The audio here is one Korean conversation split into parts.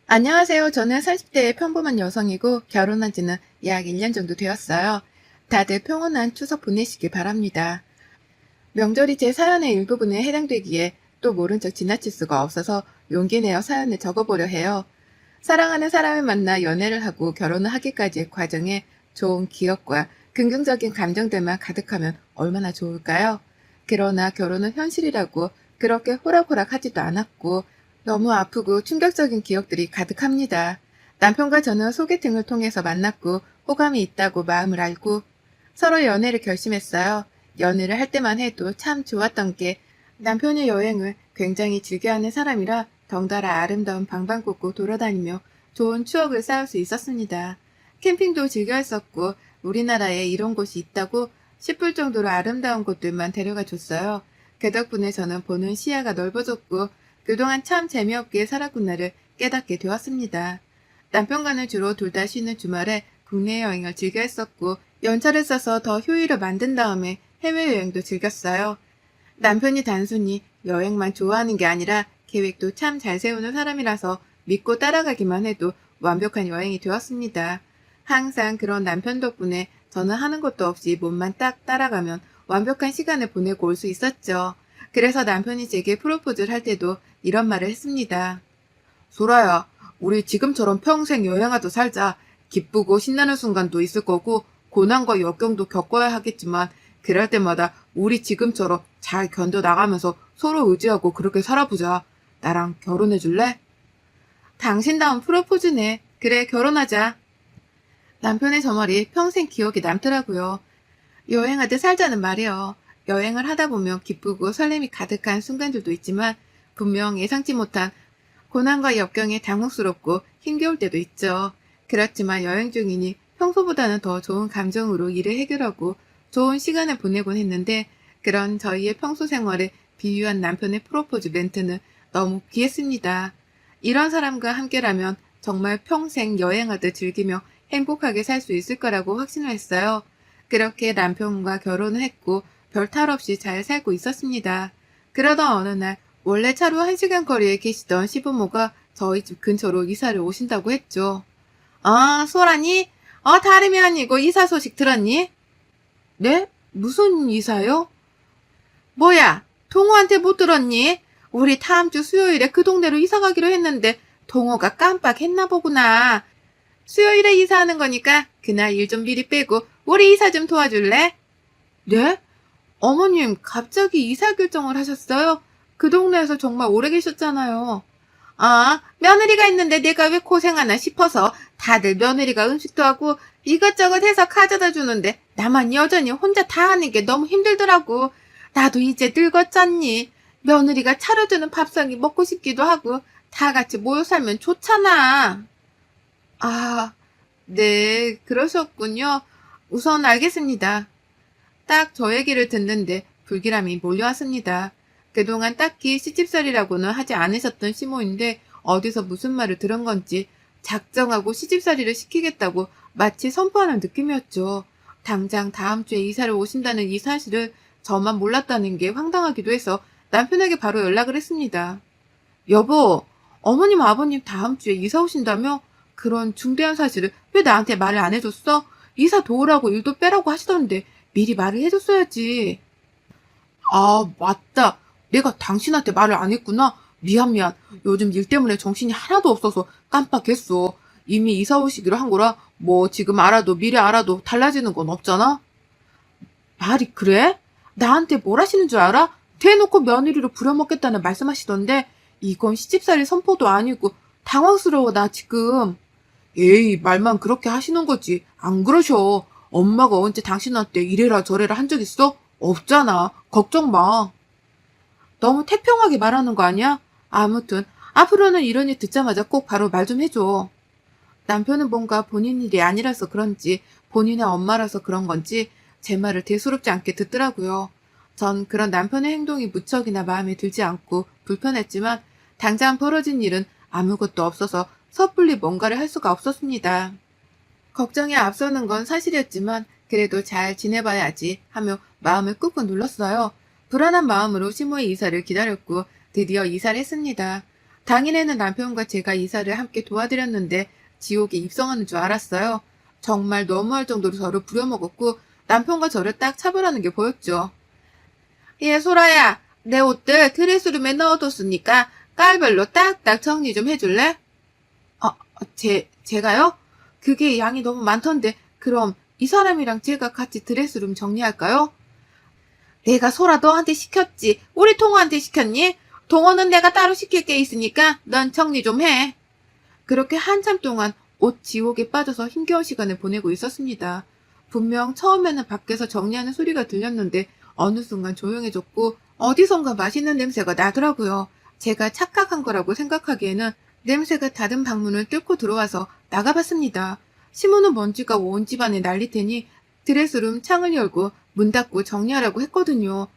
안녕하세요. 저는 40대의 평범한 여성이고 결혼한 지는 약 1년 정도 되었어요. 다들 평온한 추석 보내시길 바랍니다. 명절이 제 사연의 일부분에 해당되기에 또 모른 척 지나칠 수가 없어서 용기 내어 사연을 적어보려 해요. 사랑하는 사람을 만나 연애를 하고 결혼을 하기까지의 과정에 좋은 기억과 긍정적인 감정들만 가득하면 얼마나 좋을까요? 그러나 결혼은 현실이라고 그렇게 호락호락 하지도 않았고 너무 아프고 충격적인 기억들이 가득합니다. 남편과 저는 소개팅을 통해서 만났고 호감이 있다고 마음을 알고 서로 연애를 결심했어요. 연애를 할 때만 해도 참 좋았던 게 남편의 여행을 굉장히 즐겨하는 사람이라 덩달아 아름다운 방방곡곡 돌아다니며 좋은 추억을 쌓을 수 있었습니다. 캠핑도 즐겨 했었고 우리나라에 이런 곳이 있다고 싶을 정도로 아름다운 곳들만 데려가 줬어요. 그 덕분에 저는 보는 시야가 넓어졌고 그동안 참 재미없게 살았구나를 깨닫게 되었습니다. 남편과는 주로 둘 다 쉬는 주말에 국내 여행을 즐겨 했었고 연차를 써서 더 효율을 만든 다음에 해외여행도 즐겼어요. 남편이 단순히 여행만 좋아하는 게 아니라 계획도 참 잘 세우는 사람이라서 믿고 따라가기만 해도 완벽한 여행이 되었습니다. 항상 그런 남편 덕분에 저는 하는 것도 없이 몸만 딱 따라가면 완벽한 시간을 보내고 올 수 있었죠. 그래서 남편이 제게 프로포즈를 할 때도 이런 말을 했습니다. 소라야, 우리 지금처럼 평생 여행하듯 살자. 기쁘고 신나는 순간도 있을 거고 고난과 역경도 겪어야 하겠지만 그럴 때마다 우리 지금처럼 잘 견뎌나가면서 서로 의지하고 그렇게 살아보자. 나랑 결혼해 줄래? 당신다운 프로포즈네. 그래, 결혼하자. 남편의 저 말이 평생 기억에 남더라고요. 여행하듯 살자는 말이요. 여행을 하다 보면 기쁘고 설렘이 가득한 순간들도 있지만 분명 예상치 못한 고난과 역경에 당혹스럽고 힘겨울 때도 있죠. 그렇지만 여행 중이니 평소보다는 더 좋은 감정으로 일을 해결하고 좋은 시간을 보내곤 했는데 그런 저희의 평소 생활에 비유한 남편의 프로포즈 멘트는 너무 귀했습니다. 이런 사람과 함께라면 정말 평생 여행하듯 즐기며 행복하게 살 수 있을 거라고 확신을 했어요. 그렇게 남편과 결혼을 했고 별 탈 없이 잘 살고 있었습니다. 그러던 어느 날 원래 차로 1시간 거리에 계시던 시부모가 저희 집 근처로 이사를 오신다고 했죠. 아, 소라니? 다름이 아니고 이사 소식 들었니? 네? 무슨 이사요? 뭐야, 동호한테 못 들었니? 우리 다음 주 수요일에 그 동네로 이사 가기로 했는데 동호가 깜빡했나 보구나. 수요일에 이사하는 거니까 그날 일 좀 미리 빼고 우리 이사 좀 도와줄래? 네? 어머님 갑자기 이사 결정을 하셨어요? 그 동네에서 정말 오래 계셨잖아요. 아, 며느리가 있는데 내가 왜 고생하나 싶어서 다들 며느리가 음식도 하고 이것저것 해서 가져다 주는데 나만 여전히 혼자 다 하는 게 너무 힘들더라고. 나도 이제 늙었잖니. 며느리가 차려주는 밥상이 먹고 싶기도 하고 다 같이 모여 살면 좋잖아. 아, 네, 그러셨군요. 우선 알겠습니다. 딱 저 얘기를 듣는데 불길함이 몰려왔습니다. 그동안 딱히 시집살이라고는 하지 않으셨던 시모인데 어디서 무슨 말을 들은 건지 작정하고 시집살이를 시키겠다고 마치 선포하는 느낌이었죠. 당장 다음 주에 이사를 오신다는 이 사실을 저만 몰랐다는 게 황당하기도 해서 남편에게 바로 연락을 했습니다. 여보, 어머님 아버님 다음 주에 이사 오신다며? 그런 중대한 사실을 왜 나한테 말을 안 해줬어? 이사 도우라고 일도 빼라고 하시던데 미리 말을 해줬어야지. 아, 맞다. 내가 당신한테 말을 안 했구나. 미안, 미안. 요즘 일 때문에 정신이 하나도 없어서 깜빡했어. 이미 이사 오시기로 한 거라 뭐 지금 알아도 미리 알아도 달라지는 건 없잖아? 말이 그래? 나한테 뭘 하시는 줄 알아? 대놓고 며느리로 부려먹겠다는 말씀하시던데 이건 시집살이 선포도 아니고 당황스러워 나 지금. 에이, 말만 그렇게 하시는 거지. 안 그러셔. 엄마가 언제 당신한테 이래라 저래라 한 적 있어? 없잖아. 걱정 마. 너무 태평하게 말하는 거 아니야? 아무튼 앞으로는 이런 일 듣자마자 꼭 바로 말 좀 해줘. 남편은 뭔가 본인 일이 아니라서 그런지 본인의 엄마라서 그런 건지 제 말을 대수롭지 않게 듣더라고요. 전 그런 남편의 행동이 무척이나 마음에 들지 않고 불편했지만 당장 벌어진 일은 아무것도 없어서 섣불리 뭔가를 할 수가 없었습니다. 걱정이 앞서는 건 사실이었지만 그래도 잘 지내봐야지 하며 마음을 꾹꾹 눌렀어요. 불안한 마음으로 시모의 이사를 기다렸고 드디어 이사를 했습니다. 당일에는 남편과 제가 이사를 함께 도와드렸는데 지옥에 입성하는 줄 알았어요. 정말 너무할 정도로 저를 부려먹었고 남편과 저를 딱 차별하는 게 보였죠. 예, 소라야. 내 옷들 드레스룸에 넣어뒀으니까 깔별로 딱딱 정리 좀 해줄래? 제가요? 그게 양이 너무 많던데 그럼 이 사람이랑 제가 같이 드레스룸 정리할까요? 내가 소라 너한테 시켰지. 우리 동호한테 시켰니? 동호는 내가 따로 시킬 게 있으니까 넌 정리 좀 해. 그렇게 한참 동안 옷 지옥에 빠져서 힘겨운 시간을 보내고 있었습니다. 분명 처음에는 밖에서 정리하는 소리가 들렸는데 어느 순간 조용해졌고 어디선가 맛있는 냄새가 나더라고요. 제가 착각한 거라고 생각하기에는 냄새가 닫은 방문을 뚫고 들어와서 나가봤습니다. 시모는 먼지가 온 집안에 날릴 테니 드레스룸 창을 열고 문 닫고 정리하라고 했거든요.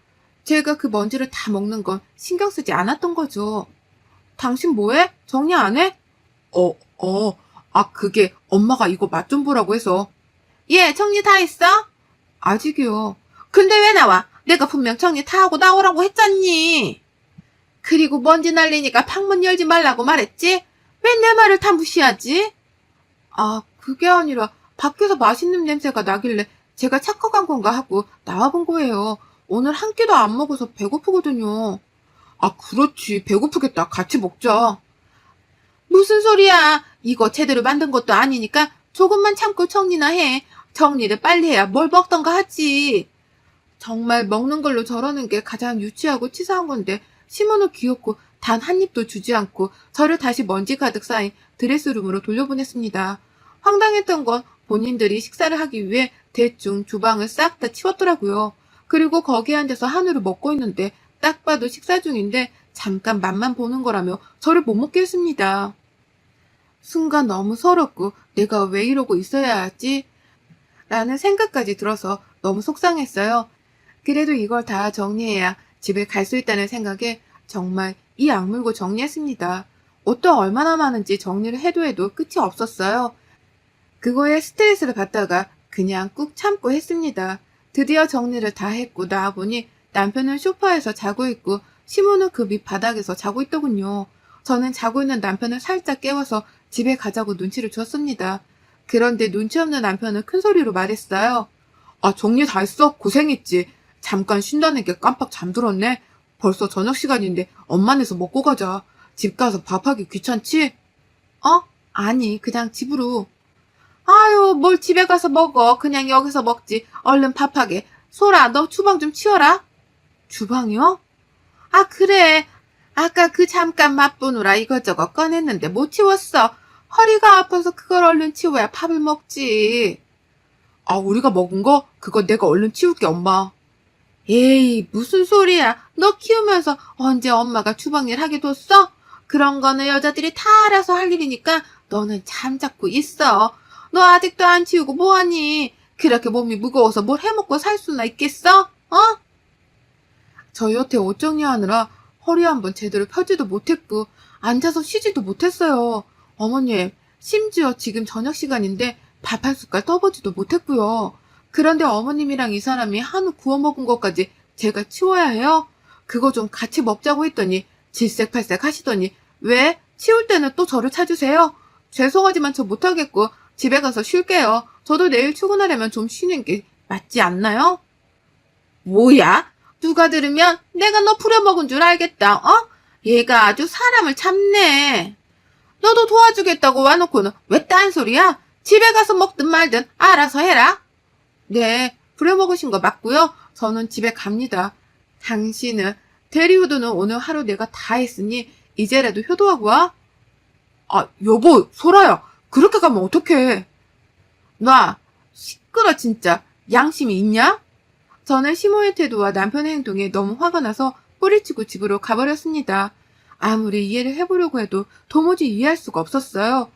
제가 그 먼지를 다 먹는 건 신경 쓰지 않았던 거죠. 당신 뭐해? 정리 안 해? 그게 엄마가 이거 맛 좀 보라고 해서. 예, 정리 다 했어? 아직이요. 근데 왜 나와? 내가 분명 정리 다 하고 나오라고 했잖니. 그리고 먼지 날리니까 방문 열지 말라고 말했지? 왜 내 말을 다 무시하지? 그게 아니라 밖에서 맛있는 냄새가 나길래 제가 착각한 건가 하고 나와본 거예요. 오늘 한 끼도 안 먹어서 배고프거든요. 그렇지. 배고프겠다. 같이 먹자. 무슨 소리야. 이거 제대로 만든 것도 아니니까 조금만 참고 정리나 해. 정리를 빨리 해야 뭘 먹던가 하지. 정말 먹는 걸로 저러는 게 가장 유치하고 치사한 건데 시모는 귀엽고 단 한 입도 주지 않고 저를 다시 먼지 가득 쌓인 드레스룸으로 돌려보냈습니다. 황당했던 건 본인들이 식사를 하기 위해 대충 주방을 싹 다 치웠더라고요. 그리고 거기에 앉아서 한우를 먹고 있는데 딱 봐도 식사 중인데 잠깐 맛만 보는 거라며 저를 못 먹게 했습니다. 순간 너무 서럽고 내가 왜 이러고 있어야 하지? 라는 생각까지 들어서 너무 속상했어요. 그래도 이걸 다 정리해야 집에 갈 수 있다는 생각에 정말 이 악물고 정리했습니다. 옷도 얼마나 많은지 정리를 해도 끝이 없었어요. 그거에 스트레스를 받다가 그냥 꾹 참고 했습니다. 드디어 정리를 다 했고 나와보니 남편은 소파에서 자고 있고 시모는 그 밑바닥에서 자고 있더군요. 저는 자고 있는 남편을 살짝 깨워서 집에 가자고 눈치를 줬습니다. 그런데 눈치 없는 남편은 큰 소리로 말했어요. 정리 다 했어? 고생했지. 잠깐 쉰다는 게 깜빡 잠들었네. 벌써 저녁 시간인데 엄마네서 먹고 가자. 집 가서 밥하기 귀찮지? 아니, 그냥 집으로. 아유, 뭘 집에 가서 먹어. 그냥 여기서 먹지. 얼른 밥하게. 소라, 너 주방 좀 치워라. 주방이요? 그래. 아까 그 잠깐 맛보느라 이것저것 꺼냈는데 못 치웠어. 허리가 아파서 그걸 얼른 치워야 밥을 먹지. 우리가 먹은 거? 그거 내가 얼른 치울게, 엄마. 에이, 무슨 소리야. 너 키우면서 언제 엄마가 주방일 하게 뒀어? 그런 거는 여자들이 다 알아서 할 일이니까 너는 잠자고 있어. 너 아직도 안 치우고 뭐하니? 그렇게 몸이 무거워서 뭘 해먹고 살 수나 있겠어? 저 여태 옷 정리하느라 허리 한번 제대로 펴지도 못했고 앉아서 쉬지도 못했어요. 어머님, 심지어 지금 저녁 시간인데 밥 한 숟갈 떠보지도 못했고요. 그런데 어머님이랑 이 사람이 한우 구워 먹은 것까지 제가 치워야 해요? 그거 좀 같이 먹자고 했더니 질색팔색 하시더니 왜? 치울 때는 또 저를 찾으세요? 죄송하지만 저 못하겠고 집에 가서 쉴게요. 저도 내일 출근하려면 좀 쉬는 게 맞지 않나요? 뭐야? 누가 들으면 내가 너 부려먹은 줄 알겠다. 얘가 아주 사람을 참네. 너도 도와주겠다고 와놓고는 왜 딴소리야? 집에 가서 먹든 말든 알아서 해라. 네, 부려먹으신 거 맞고요. 저는 집에 갑니다. 당신은 대리우드는 오늘 하루 내가 다 했으니 이제라도 효도하고 와. 여보, 소라야. 그렇게 가면 어떡해. 놔. 시끄러 진짜. 양심이 있냐? 저는 시모의 태도와 남편의 행동에 너무 화가 나서 뿌리치고 집으로 가버렸습니다. 아무리 이해를 해보려고 해도 도무지 이해할 수가 없었어요.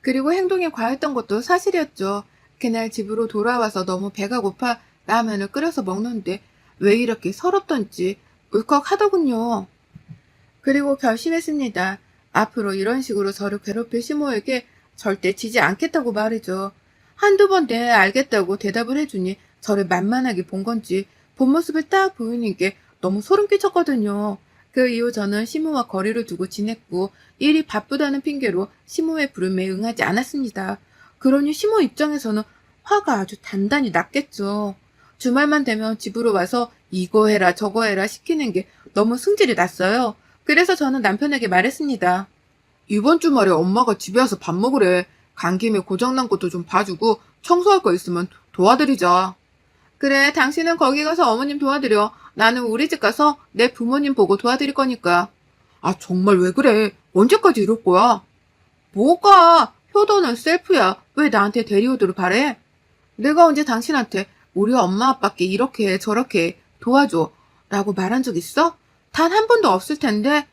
그리고 행동이 과했던 것도 사실이었죠. 그날 집으로 돌아와서 너무 배가 고파 라면을 끓여서 먹는데 왜 이렇게 서럽던지 울컥하더군요. 그리고 결심했습니다. 앞으로 이런 식으로 저를 괴롭힐 시모에게 절대 지지 않겠다고 말이죠. 한두 번 네 알겠다고 대답을 해주니 저를 만만하게 본 건지 본 모습을 딱 보이는 게 너무 소름 끼쳤거든요. 그 이후 저는 시모와 거리를 두고 지냈고 일이 바쁘다는 핑계로 시모의 부름에 응하지 않았습니다. 그러니 시모 입장에서는 화가 아주 단단히 났겠죠. 주말만 되면 집으로 와서 이거 해라 저거 해라 시키는 게 너무 승질이 났어요. 그래서 저는 남편에게 말했습니다. 이번 주말에 엄마가 집에 와서 밥 먹으래. 간 김에 고장난 것도 좀 봐주고 청소할 거 있으면 도와드리자. 그래, 당신은 거기 가서 어머님 도와드려. 나는 우리 집 가서 내 부모님 보고 도와드릴 거니까. 아, 정말 왜 그래? 언제까지 이럴 거야? 뭐가? 효도는 셀프야. 왜 나한테 대리효도를 바래? 내가 언제 당신한테 우리 엄마 아빠께 이렇게 해, 저렇게 해, 도와줘 라고 말한 적 있어? 단 한 번도 없을 텐데.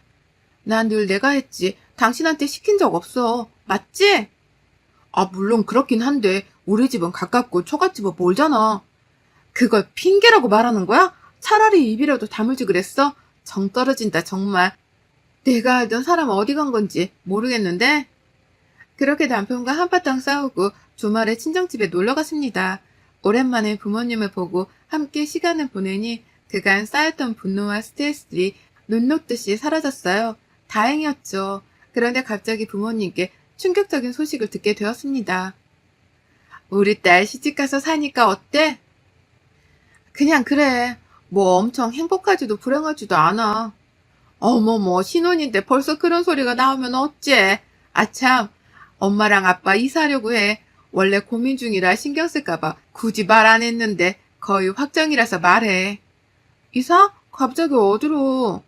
난 늘 내가 했지. 당신한테 시킨 적 없어. 맞지? 아, 물론 그렇긴 한데 우리 집은 가깝고 처갓집은 멀잖아. 그걸 핑계라고 말하는 거야? 차라리 입이라도 다물지 그랬어? 정 떨어진다 정말. 내가 알던 사람 어디 간 건지 모르겠는데. 그렇게 남편과 한바탕 싸우고 주말에 친정집에 놀러 갔습니다. 오랜만에 부모님을 보고 함께 시간을 보내니 그간 쌓였던 분노와 스트레스들이 눈 녹듯이 사라졌어요. 다행이었죠. 그런데 갑자기 부모님께 충격적인 소식을 듣게 되었습니다. 우리 딸 시집가서 사니까 어때? 그냥 그래. 뭐 엄청 행복하지도 불행하지도 않아. 어머머, 신혼인데 벌써 그런 소리가 나오면 어째? 아참, 엄마랑 아빠 이사하려고 해. 원래 고민 중이라 신경 쓸까봐 굳이 말 안 했는데 거의 확정이라서 말해. 이사? 갑자기 어디로?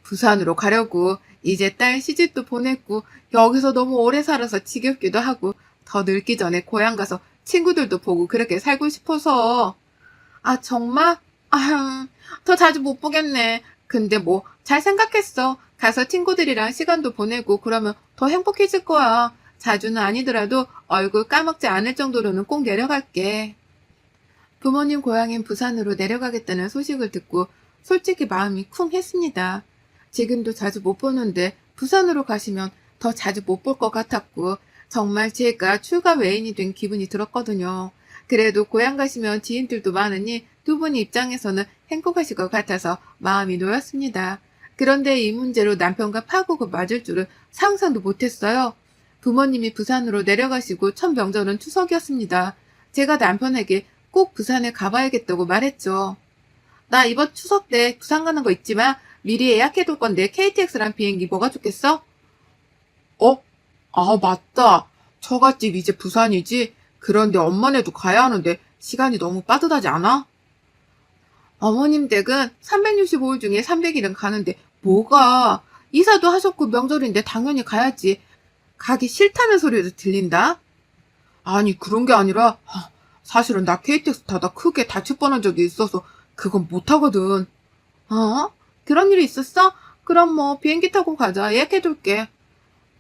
부산으로 가려고. 이제 딸 시집도 보냈고 여기서 너무 오래 살아서 지겹기도 하고 더 늙기 전에 고향 가서 친구들도 보고 그렇게 살고 싶어서. 아, 정말? 아휴, 더 자주 못 보겠네. 근데 뭐, 잘 생각했어. 가서 친구들이랑 시간도 보내고 그러면 더 행복해질 거야. 자주는 아니더라도 얼굴 까먹지 않을 정도로는 꼭 내려갈게. 부모님 고향인 부산으로 내려가겠다는 소식을 듣고 솔직히 마음이 쿵 했습니다. 지금도 자주 못 보는데 부산으로 가시면 더 자주 못 볼 것 같았고 정말 제가 출가 외인이 된 기분이 들었거든요. 그래도 고향 가시면 지인들도 많으니 두 분 입장에서는 행복하실 것 같아서 마음이 놓였습니다. 그런데 이 문제로 남편과 파국을 맞을 줄은 상상도 못했어요. 부모님이 부산으로 내려가시고 첫 명절은 추석이었습니다. 제가 남편에게 꼭 부산에 가봐야겠다고 말했죠. 나 이번 추석 때 부산 가는 거 있지만 미리 예약해둘 건데 KTX랑 비행기 뭐가 좋겠어? 어? 아, 맞다. 처갓집 이제 부산이지? 그런데 엄마네도 가야 하는데 시간이 너무 빠듯하지 않아? 어머님 댁은 365일 중에 300일은 가는데 뭐가? 이사도 하셨고 명절인데 당연히 가야지. 가기 싫다는 소리도 들린다? 아니, 그런 게 아니라 사실은 나 KTX 타다 크게 다칠 뻔한 적이 있어서 그건 못하거든. 어? 그런 일이 있었어? 그럼 뭐 비행기 타고 가자. 예약해둘게.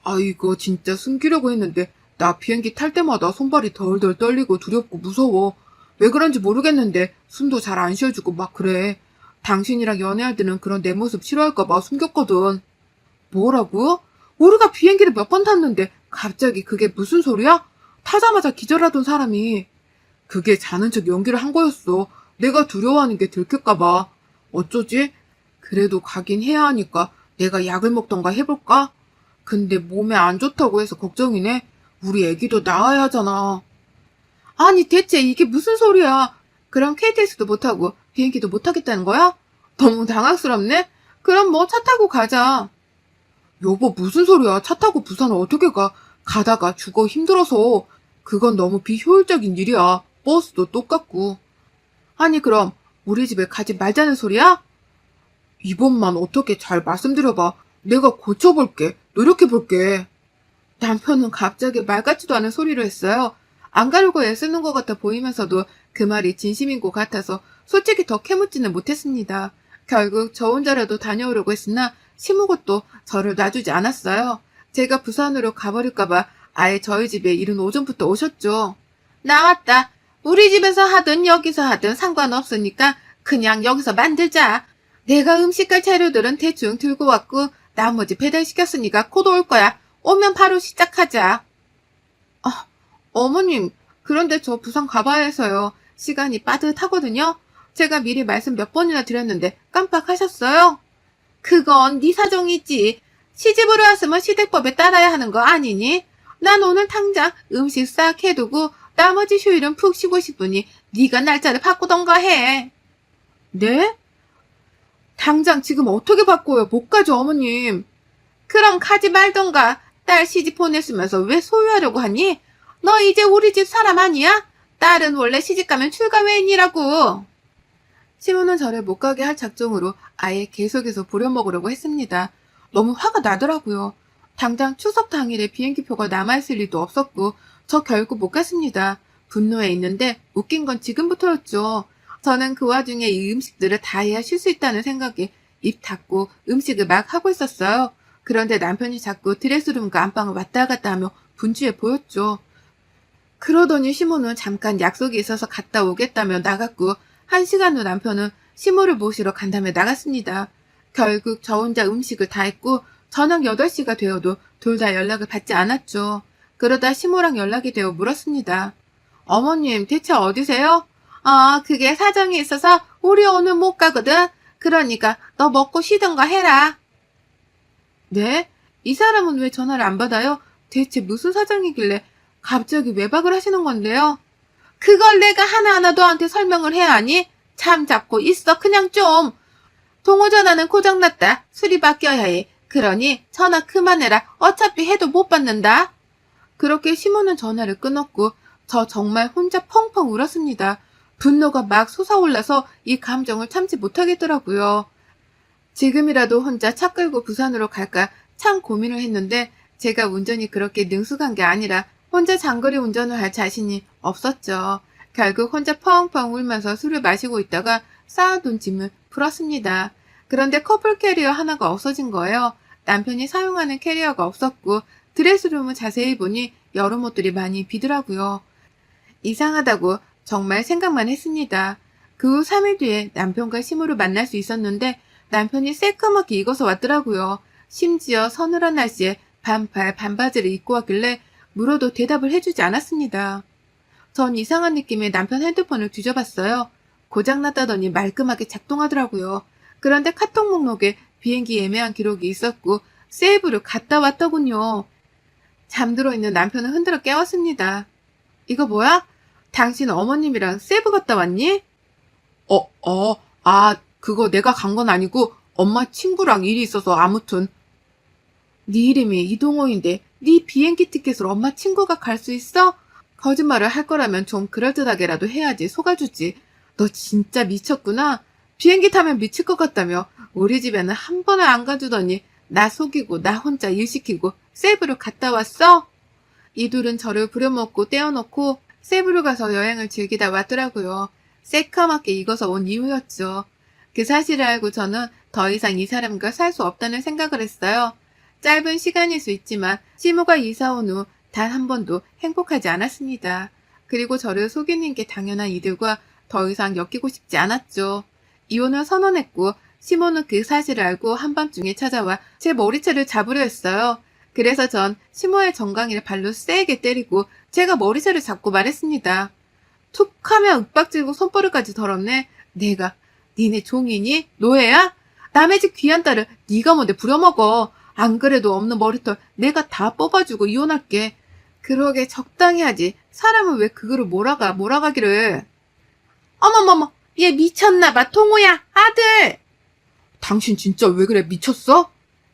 아, 이거 진짜 숨기려고 했는데 나 비행기 탈 때마다 손발이 덜덜 떨리고 두렵고 무서워. 왜 그런지 모르겠는데 숨도 잘 안 쉬어주고 막 그래. 당신이랑 연애할 때는 그런 내 모습 싫어할까봐 숨겼거든. 뭐라고? 우리가 비행기를 몇 번 탔는데 갑자기 그게 무슨 소리야? 타자마자 기절하던 사람이. 그게 자는 척 연기를 한 거였어. 내가 두려워하는 게 들킬까봐. 어쩌지? 그래도 가긴 해야 하니까 내가 약을 먹던가 해볼까? 근데 몸에 안 좋다고 해서 걱정이네. 우리 애기도 낳아야 하잖아. 아니, 대체 이게 무슨 소리야? 그럼 KTX도 못 타고 비행기도 못 타겠다는 거야? 너무 당황스럽네? 그럼 뭐 차 타고 가자. 여보, 무슨 소리야? 차 타고 부산을 어떻게 가? 가다가 죽어 힘들어서. 그건 너무 비효율적인 일이야. 버스도 똑같고. 아니, 그럼 우리 집에 가지 말자는 소리야? 이번만 어떻게 잘 말씀드려봐. 내가 고쳐볼게. 노력해볼게. 남편은 갑자기 말 같지도 않은 소리를 했어요. 안 가려고 애쓰는 것 같아 보이면서도 그 말이 진심인 것 같아서 솔직히 더 캐묻지는 못했습니다. 결국 저 혼자라도 다녀오려고 했으나 시무것도 저를 놔주지 않았어요. 제가 부산으로 가버릴까봐 아예 저희 집에 이른 오전부터 오셨죠. 나왔다. 우리 집에서 하든 여기서 하든 상관없으니까 그냥 여기서 만들자. 내가 음식할 재료들은 대충 들고 왔고 나머지 배달시켰으니까 곧 올 거야. 오면 바로 시작하자. 아, 어머님, 그런데 저 부산 가봐야 해서요. 시간이 빠듯하거든요. 제가 미리 말씀 몇 번이나 드렸는데 깜빡하셨어요? 그건 네 사정이지. 시집으로 왔으면 시댁법에 따라야 하는 거 아니니? 난 오늘 당장 음식 싹 해두고 나머지 휴일은 푹 쉬고 싶으니 네가 날짜를 바꾸던가 해. 네? 당장 지금 어떻게 바꿔요? 못 가죠, 어머님. 그럼 가지 말던가. 딸 시집 보냈으면서 왜 소유하려고 하니? 너 이제 우리 집 사람 아니야? 딸은 원래 시집가면 출가 외인이라고. 시모는 저를 못 가게 할 작정으로 아예 계속해서 부려먹으려고 했습니다. 너무 화가 나더라고요. 당장 추석 당일에 비행기표가 남아있을 리도 없었고 저 결국 못 갔습니다. 분노해 있는데 웃긴 건 지금부터였죠. 저는 그 와중에 이 음식들을 다 해야 쉴 수 있다는 생각에 입 닫고 음식을 막 하고 있었어요. 그런데 남편이 자꾸 드레스룸과 안방을 왔다 갔다 하며 분주해 보였죠. 그러더니 시모는 잠깐 약속이 있어서 갔다 오겠다며 나갔고 1시간 후 남편은 시모를 모시러 간다며 나갔습니다. 결국 저 혼자 음식을 다 했고 저녁 8시가 되어도 둘 다 연락을 받지 않았죠. 그러다 시모랑 연락이 되어 물었습니다. 어머님 대체 어디세요? 그게 사정이 있어서 우리 오늘 못 가거든. 그러니까 너 먹고 쉬던가 해라. 네? 이 사람은 왜 전화를 안 받아요? 대체 무슨 사정이길래 갑자기 외박을 하시는 건데요? 그걸 내가 하나하나 너한테 설명을 해야 하니? 참 잡고 있어 그냥 좀. 동호전화는 고장났다. 수리 바뀌어야 해. 그러니 전화 그만해라. 어차피 해도 못 받는다. 그렇게 시모는 전화를 끊었고 저 정말 혼자 펑펑 울었습니다. 분노가 막 솟아올라서 이 감정을 참지 못하겠더라고요. 지금이라도 혼자 차 끌고 부산으로 갈까 참 고민을 했는데 제가 운전이 그렇게 능숙한 게 아니라 혼자 장거리 운전을 할 자신이 없었죠. 결국 혼자 펑펑 울면서 술을 마시고 있다가 쌓아둔 짐을 풀었습니다. 그런데 커플 캐리어 하나가 없어진 거예요. 남편이 사용하는 캐리어가 없었고 드레스룸을 자세히 보니 여름 옷들이 많이 비더라고요. 이상하다고 정말 생각만 했습니다. 그 후 3일 뒤에 남편과 시모를 만날 수 있었는데 남편이 새까맣게 익어서 왔더라고요. 심지어 서늘한 날씨에 반팔 반바지를 입고 왔길래 물어도 대답을 해주지 않았습니다. 전 이상한 느낌에 남편 핸드폰을 뒤져봤어요. 고장났다더니 말끔하게 작동하더라고요. 그런데 카톡 목록에 비행기 예매한 기록이 있었고 세이브를 갔다 왔더군요. 잠들어 있는 남편을 흔들어 깨웠습니다. 이거 뭐야? 당신 어머님이랑 세이브 갔다 왔니? 그거 내가 간 건 아니고 엄마 친구랑 일이 있어서 아무튼. 네 이름이 이동호인데 네 비행기 티켓으로 엄마 친구가 갈 수 있어? 거짓말을 할 거라면 좀 그럴듯하게라도 해야지 속아주지. 너 진짜 미쳤구나. 비행기 타면 미칠 것 같다며 우리 집에는 한 번을 안 가주더니 나 속이고 나 혼자 일 시키고 세이브를 갔다 왔어? 이 둘은 저를 부려먹고 떼어놓고 세이브로 가서 여행을 즐기다 왔더라고요. 새까맣게 익어서 온 이유였죠. 그 사실을 알고 저는 더 이상 이 사람과 살 수 없다는 생각을 했어요. 짧은 시간일 수 있지만 시모가 이사 온 후 단 한 번도 행복하지 않았습니다. 그리고 저를 속이는 게 당연한 이들과 더 이상 엮이고 싶지 않았죠. 이혼을 선언했고 시모는 그 사실을 알고 한밤중에 찾아와 제 머리채를 잡으려 했어요. 그래서 전 시모의 정강이를 발로 세게 때리고 제가 머리채를 잡고 말했습니다. 툭 하면 윽박지르고 손버릇까지 덜었네. 내가 니네 종이니? 노예야? 남의 집 귀한 딸을 네가 뭔데 부려먹어. 안 그래도 없는 머리털 내가 다 뽑아주고 이혼할게. 그러게 적당히 하지. 사람은 왜 그거를 몰아가기를. 어머머머, 얘 미쳤나봐. 동호야, 아들. 당신 진짜 왜 그래? 미쳤어?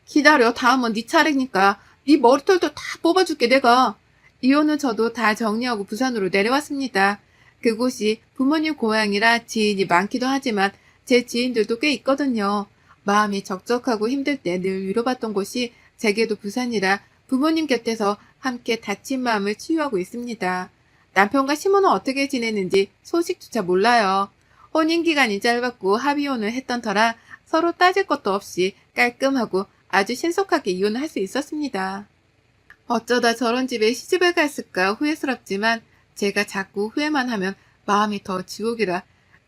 기다려. 다음은 네 차례니까. 네 머리털도 다 뽑아줄게 내가. 이혼은 저도 다 정리하고 부산으로 내려왔습니다. 그곳이 부모님 고향이라 지인이 많기도 하지만 제 지인들도 꽤 있거든요. 마음이 적적하고 힘들 때 늘 위로받던 곳이 제게도 부산이라 부모님 곁에서 함께 다친 마음을 치유하고 있습니다. 남편과 시모는 어떻게 지내는지 소식조차 몰라요. 혼인기간이 짧았고 합의혼을 했던 터라 서로 따질 것도 없이 깔끔하고 아주 신속하게 이혼을 할 수 있었습니다. 어쩌다 저런 집에 시집을 갔을까 후회스럽지만 제가 자꾸 후회만 하면 마음이 더 지옥이라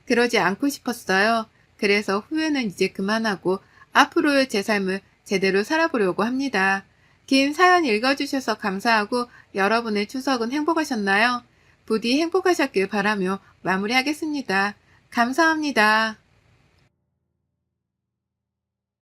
그러지 않고 싶었어요. 그래서 후회는 이제 그만하고 앞으로의 제 삶을 제대로 살아보려고 합니다. 긴 사연 읽어주셔서 감사하고 여러분의 추석은 행복하셨나요? 부디 행복하셨길 바라며 마무리하겠습니다. 감사합니다.